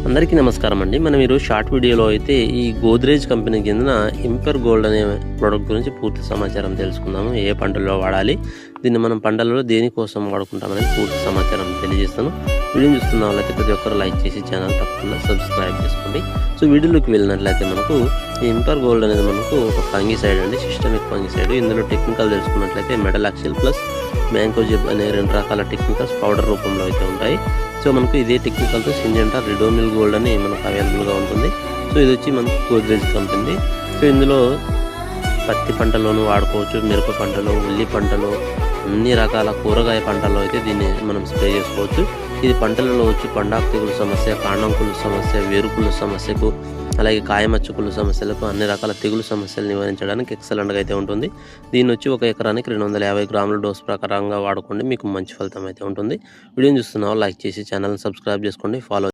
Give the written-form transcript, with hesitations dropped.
అందరికీ నమస్కారం అండి. మనం ఈరోజు షార్ట్ వీడియోలో అయితే ఈ గోద్రేజ్ కంపెనీకి చెందిన ఇంపర్ గోల్డ్ అనే ప్రోడక్ట్ గురించి పూర్తి సమాచారం తెలుసుకుందాము. ఏ పంటల్లో వాడాలి, దీన్ని మనం పంటలలో దేనికోసం వాడుకుంటామనేది పూర్తి సమాచారం తెలియజేస్తాను. వీడియోని చూస్తున్న వాళ్ళైతే ప్రతి ఒక్కరు లైక్ చేసి ఛానల్ తప్పకుండా సబ్స్క్రైబ్ చేసుకోండి. సో వీడియోలోకి వెళ్ళినట్లయితే మనకు ఈ ఇంపర్ గోల్డ్ అనేది మనకు ఒక ఫంగిసైడ్ అండి, సిస్టమిక్ ఫంగిసైడ్. ఇందులో టెక్నికల్ తెలుసుకున్నట్లయితే మెటలాక్సిల్ ప్లస్ మ్యాంకోజెబ్ అనే 2 రకాల టెక్నికల్స్ పౌడర్ రూపంలో అయితే ఉంటాయి. సో మనకు ఇదే టెక్నికల్తో సింజెంటా రిడోమిల్ గోల్డ్ అని మనకు అవైలబుల్గా ఉంటుంది. సో ఇది వచ్చి మనకు గోద్రేజ్ కంపెనీ. సో ఇందులో పత్తి పంటలోనూ వాడుకోవచ్చు, మిరప పంటలో, ఉల్లి పంటలో, అన్ని రకాల కూరగాయ పంటల్లో అయితే దీన్ని మనం స్ప్రే చేసుకోవచ్చు. ఇది పంటలలో వచ్చి పండాకు తెగులు సమస్య, కాండం కుళ్ళు సమస్య, వేరుకుళ్ళు సమస్యకు, అలాగే కాయమచ్చ కుళ్ళు సమస్యలకు, అన్ని రకాల తెగులు సమస్యలు నివారించడానికి ఎక్సలెంట్గా అయితే ఉంటుంది. దీన్ని వచ్చి 1 ఎకరానికి 250 గ్రాముల డోస్ ప్రకారంగా వాడుకోండి, మీకు మంచి ఫలితం అయితే ఉంటుంది. వీడియోని చూస్తున్నావా లైక్ చేసి ఛానల్ని సబ్స్క్రైబ్ చేసుకోండి, ఫాలో